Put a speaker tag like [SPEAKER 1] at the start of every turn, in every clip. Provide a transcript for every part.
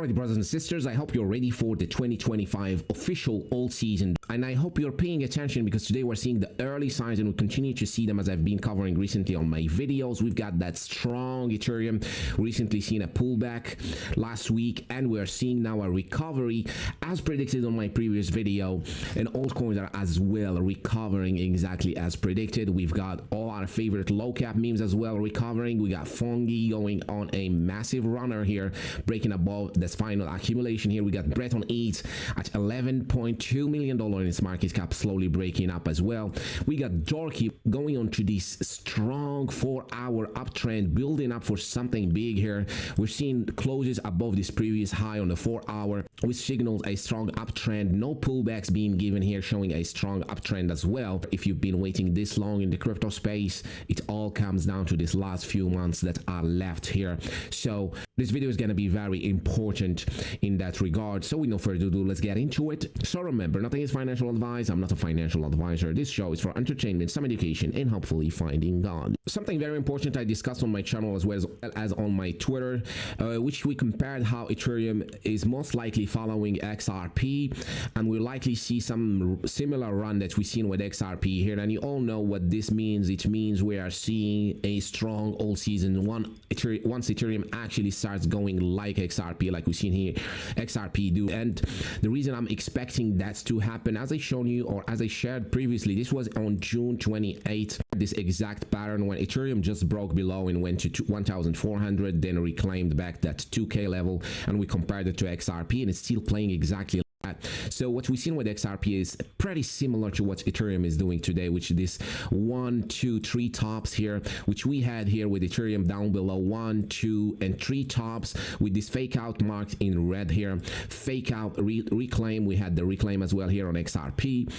[SPEAKER 1] Alrighty, brothers and sisters, I hope you're ready for the 2025 official alt season, and I hope you're paying attention because today we're seeing the early signs and we'll continue to see them as I've been covering recently on my videos. We've got that strong Ethereum, recently seen a pullback last week, and we're seeing now a recovery as predicted on my previous video, and altcoins are as well recovering exactly as predicted. We've got all our favorite low cap memes as well recovering. We got Fungi going on a massive runner here, breaking above this final accumulation here. We got Breton on ETH at $11.2 million in its market cap, slowly breaking up as well. We got Dorky going on to this strong 4-hour uptrend, building up for something big here. We're seeing closes above this previous high on the 4-hour, which signals a strong uptrend. No pullbacks being given here, showing a strong uptrend as well. If you've been waiting this long in the crypto space, it all comes down to this last few months that are left here. So this video is going to be very important in that regard. So with no further ado, let's get into it. So remember, nothing is financial advice. I'm not a financial advisor. This show is for entertainment, some education, and hopefully finding God. Something very important I discussed on my channel as well as on my Twitter, which we compared how Ethereum is most likely following XRP, and we'll likely see some similar run that we've seen with XRP here. And you all know what this means. It means we are seeing a strong alt season once Ethereum actually starts going like XRP, like we've seen here XRP do. And the reason I'm expecting that to happen, as I shown you or as I shared previously, this was on June 28th, this exact pattern when Ethereum just broke below and went to 1,400, then reclaimed back that 2K level, and we compared it to XRP, and it's still playing exactly. So what we've seen with XRP is pretty similar to what Ethereum is doing today, which is this 1, 2, 3 tops here, which we had here with Ethereum down below 1, 2, and 3 tops with this fake out marked in red here. Fake out reclaim. We had the reclaim as well here on XRP,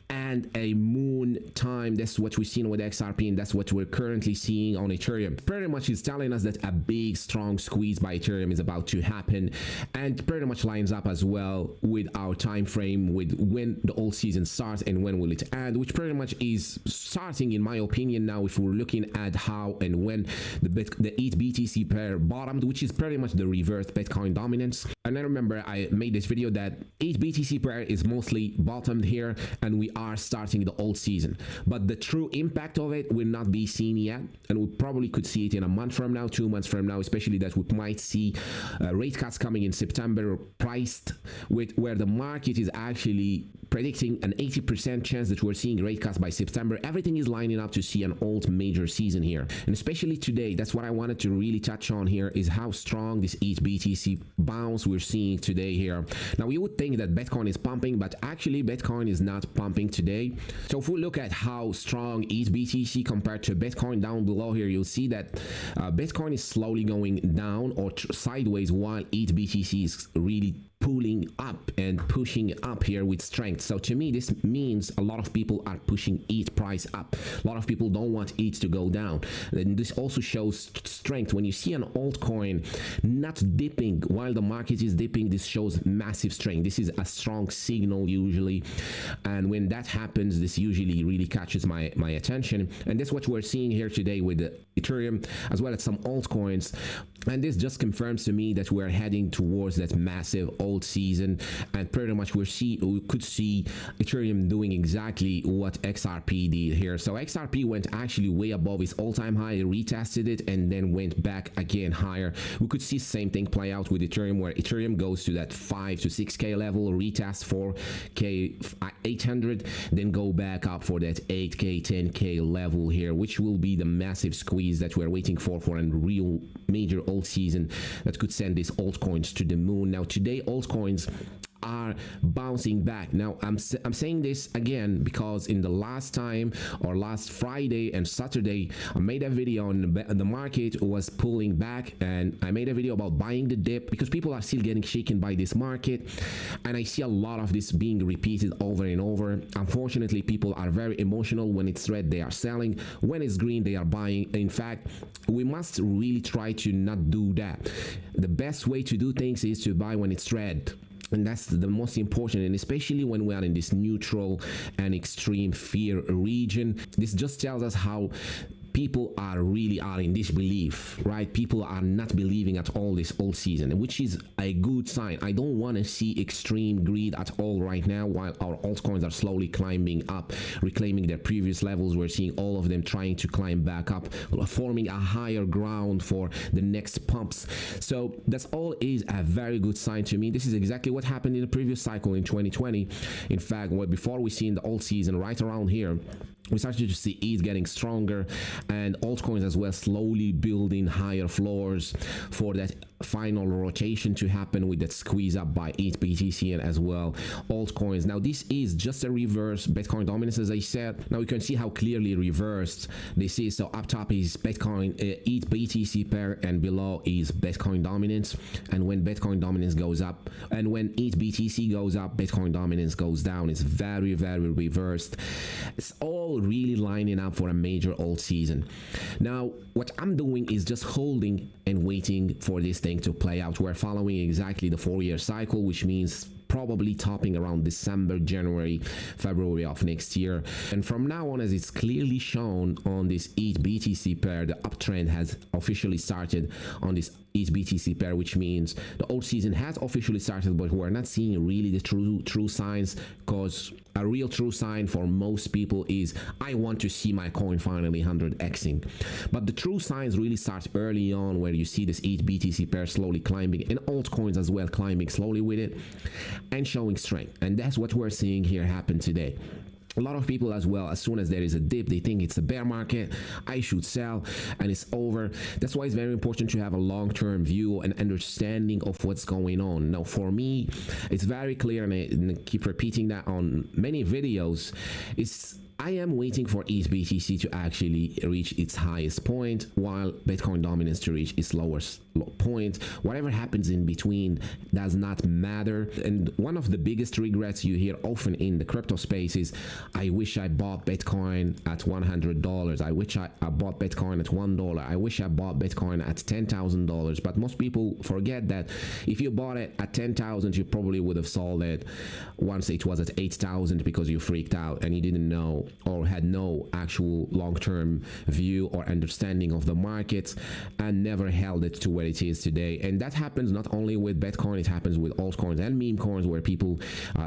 [SPEAKER 1] and a moon time. That's what we've seen with XRP, and that's what we're currently seeing on Ethereum. Pretty much is telling us that a big strong squeeze by Ethereum is about to happen, and pretty much lines up as well with our time frame with when the alt season starts and when will it end, which pretty much is starting in my opinion now if we're looking at how and when the ETHBTC pair bottomed, which is pretty much the reverse Bitcoin dominance. And I remember I made this video that ETHBTC pair is mostly bottomed here and we are starting the alt season, but the true impact of it will not be seen yet, and we probably could see it in a month from now, 2 months from now, especially that we might see rate cuts coming in September, priced with where the market is actually predicting an 80% chance that we're seeing rate cuts by September. Everything is lining up to see an alt major season here, and especially today, that's what I wanted to really touch on here, is how strong this ETHBTC bounce we're seeing today here. Now you would think that Bitcoin is pumping, but actually Bitcoin is not pumping today. So if we look at how strong ETHBTC compared to Bitcoin down below here, you'll see that Bitcoin is slowly going down or sideways while ETHBTC is really pulling up and pushing up here with strength. So to me, this means a lot of people are pushing ETH price up. A lot of people don't want ETH to go down. And this also shows strength. When you see an altcoin not dipping while the market is dipping, this shows massive strength. This is a strong signal usually. And when that happens, this usually really catches my attention. And that's what we're seeing here today with the Ethereum as well as some altcoins. And this just confirms to me that we're heading towards that massive alt season, and pretty much we could see Ethereum doing exactly what XRP did here. So XRP went actually way above its all-time high, retested it, and then went back again higher. We could see the same thing play out with Ethereum, where Ethereum goes to that 5 to 6K level, retest 4K 800, then go back up for that 8K 10K level here, which will be the massive squeeze that we're waiting for a real major alt season that could send these altcoins to the moon. Now today altcoins are bouncing back. Now I'm saying this again because in the last time, or last Friday and Saturday, I made a video on the market was pulling back, and I made a video about buying the dip because people are still getting shaken by this market, and I see a lot of this being repeated over and over. Unfortunately, people are very emotional. When it's red, they are selling. When it's green, they are buying. In fact, we must really try to not do that. The best way to do things is to buy when it's red. And that's the most important, and especially when we are in this neutral and extreme fear region. This just tells us how people are really in disbelief, right? People are not believing at all this alt season, which is a good sign. I don't want to see extreme greed at all right now while our altcoins are slowly climbing up, reclaiming their previous levels. We're seeing all of them trying to climb back up, forming a higher ground for the next pumps. So that's all is a very good sign to me. This is exactly what happened in the previous cycle in 2020. In fact, before we see in the alt season right around here, we started to see ETH getting stronger and altcoins as well slowly building higher floors for that final rotation to happen with that squeeze up by ETHBTC and as well altcoins. Now this is just a reverse Bitcoin dominance, as I said. Now you can see how clearly reversed this is. So up top is Bitcoin ETHBTC pair and below is Bitcoin dominance. And when Bitcoin dominance goes up and when ETHBTC goes up, Bitcoin dominance goes down. It's very, very reversed. It's all really lining up for a major alt season. Now what I'm doing is just holding and waiting for this thing to play out. We're following exactly the 4-year cycle, which means probably topping around December, January, February of next year. And from now on, as it's clearly shown on this ETHBTC pair, the uptrend has officially started on this ETHBTC pair, which means the alt season has officially started, but we're not seeing really the true signs, because a real true sign for most people is I want to see my coin finally 100xing. But the true signs really start early on, where you see this ETHBTC pair slowly climbing and altcoins as well climbing slowly with it and showing strength. And that's what we're seeing here happen today. A lot of people as well, as soon as there is a dip, they think it's a bear market, I should sell, and it's over. That's why it's very important to have a long-term view and understanding of what's going on. Now, for me, it's very clear, and I keep repeating that on many videos, I am waiting for ETHBTC to actually reach its highest point, while Bitcoin dominance to reach its lowest point. Whatever happens in between does not matter. And one of the biggest regrets you hear often in the crypto space is, I wish I bought Bitcoin at $100. I wish I bought Bitcoin at $1. I wish I bought Bitcoin at $10,000. But most people forget that if you bought it at 10,000, you probably would have sold it once it was at 8,000 because you freaked out and you didn't know or had no actual long-term view or understanding of the market and never held it to where it is today. And that happens not only with Bitcoin, it happens with altcoins and meme coins, where people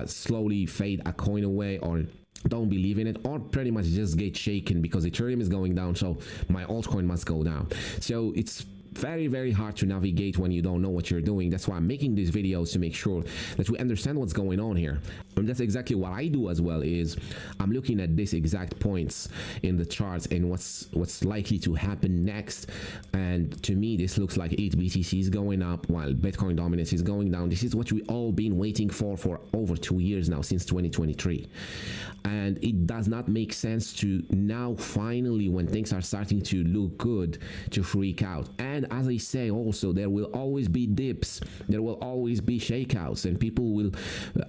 [SPEAKER 1] slowly fade a coin away or don't believe in it, or pretty much just get shaken because Ethereum is going down, so my altcoin must go down. So it's very, very hard to navigate when you don't know what you're doing. That's why I'm making these videos, to make sure that we understand what's going on here. And that's exactly what I do as well, is I'm looking at these exact points in the charts and what's likely to happen next. And to me, this looks like ETHBTC is going up while Bitcoin dominance is going down. This is what we all been waiting for over 2 years now, since 2023. And it does not make sense to now finally, when things are starting to look good, to freak out. And as I say, also, there will always be dips, there will always be shakeouts, and people will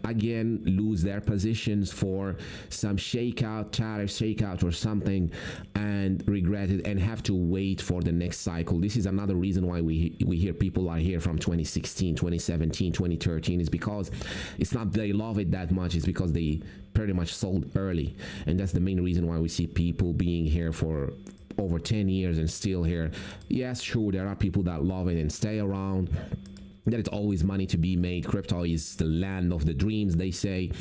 [SPEAKER 1] again lose their positions for some shakeout, tariff shakeout or something, and regret it and have to wait for the next cycle. This is another reason why we hear people are here from 2016, 2017, 2013, is because it's not they love it that much, it's because they pretty much sold early. And that's the main reason why we see people being here for over 10 years and still here. Yes, sure, there are people that love it and stay around. There is always money to be made. Crypto is the land of the dreams, they say.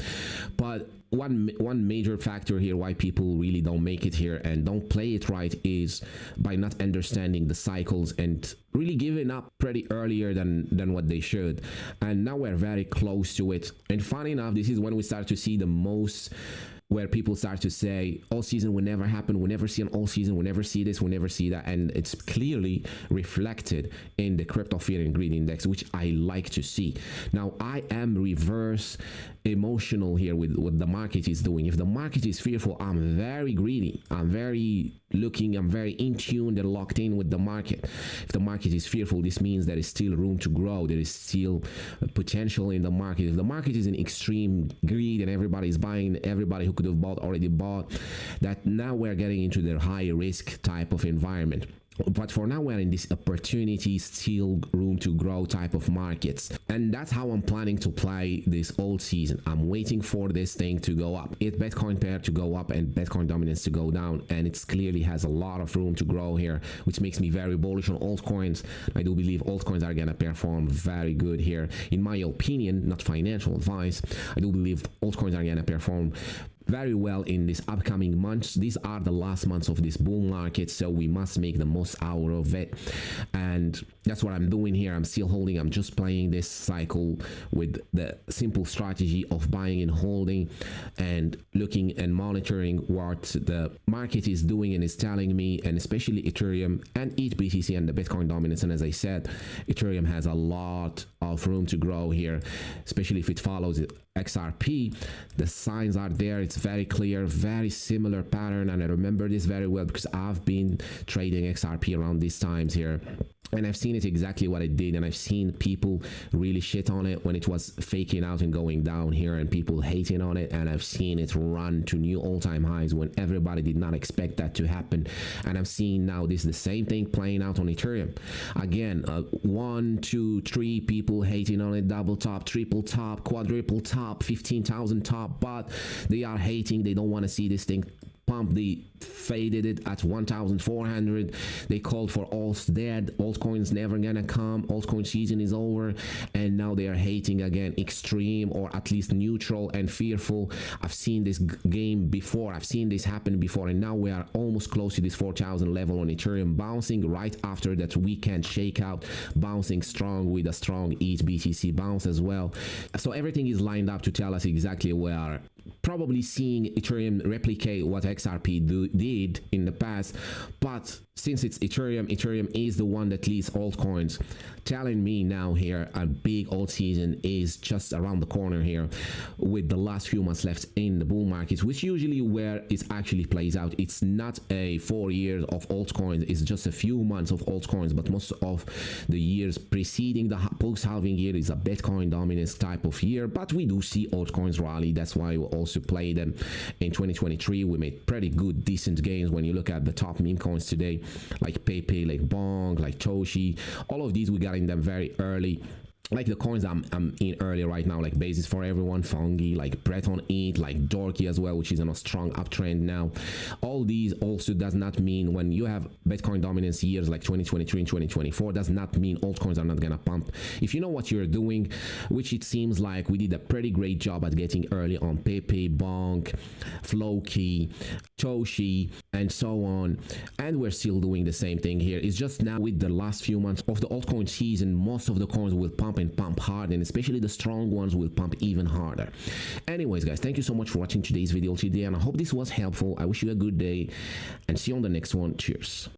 [SPEAKER 1] But one major factor here why people really don't make it here and don't play it right is by not understanding the cycles and really giving up pretty earlier than what they should. And now we're very close to it. And funny enough, this is when we start to see the most, where people start to say all season will never happen, we never see an all season, we never see this, we never see that. And it's clearly reflected in the crypto fear and greed index, which I like to see. Now I am reverse emotional here with what the market is doing. If the market is fearful, I'm very greedy, I'm very looking, I'm very in tune and locked in with the market. If the market is fearful, this means there is still room to grow, there is still potential in the market. If the market is in extreme greed and everybody is buying, everybody who could have bought already bought, that now we're getting into the high risk type of environment. But for now, we're in this opportunity, still room to grow type of markets. And that's how I'm planning to play this old season. I'm waiting for this thing to go up. It Bitcoin pair to go up and Bitcoin dominance to go down. And it clearly has a lot of room to grow here, which makes me very bullish on altcoins. I do believe altcoins are going to perform very good here. In my opinion, not financial advice, I do believe altcoins are going to perform very well in this upcoming months. These are the last months of this bull market, so we must make the most out of it, and that's what I'm doing here. I'm still holding. I'm just playing this cycle with the simple strategy of buying and holding and looking and monitoring what the market is doing and is telling me, and especially Ethereum and ETHBTC and the Bitcoin dominance. And as I said, Ethereum has a lot of room to grow here, especially if it follows XRP. The signs are there. It's very clear, very similar pattern, and I remember this very well because I've been trading XRP around these times here, and I've seen it exactly what it did, and I've seen people really shit on it when it was faking out and going down here, and people hating on it, and I've seen it run to new all-time highs when everybody did not expect that to happen. And I'm seeing now this the same thing playing out on Ethereum again. 1, 2, 3 people hating on it, double top, triple top, quadruple top, 15,000 top, but they are hating. They don't want to see this thing pump. They faded it at 1,400. They called for alts dead, altcoins never gonna come, altcoin season is over, and now they are hating again, extreme or at least neutral and fearful. I've seen this game before, I've seen this happen before, and now we are almost close to this 4,000 level on Ethereum, bouncing right after that weekend shakeout, bouncing strong with a strong ETHBTC bounce as well. So everything is lined up to tell us exactly where probably seeing Ethereum replicate what XRP did in the past. But since it's Ethereum is the one that leads altcoins, telling me now here a big alt season is just around the corner here, with the last few months left in the bull markets, which usually where it actually plays out. It's not a 4 years of altcoins, it's just a few months of altcoins, but most of the years preceding the post-halving year is a Bitcoin dominance type of year. But we do see altcoins rally. That's why we also play them in 2023. We made pretty good, decent gains when you look at the top meme coins today, like Pepe, like BONK, like Toshi. All of these we got in them very early. Like the coins I'm in early right now, like Basis for Everyone, Fungi, like Breton ETH, like Dorky as well, which is on a strong uptrend now. All these also does not mean when you have Bitcoin dominance years like 2023 and 2024, does not mean altcoins are not gonna pump. If you know what you're doing, which it seems like we did a pretty great job at getting early on Pepe, BONK, Floki, Toshi, and so on, and we're still doing the same thing here. It's just now with the last few months of the altcoin season, most of the coins will pump and pump hard, and especially the strong ones will pump even harder. Anyways guys, thank you so much for watching today's video today, and I hope this was helpful. I wish you a good day and see you on the next one. Cheers.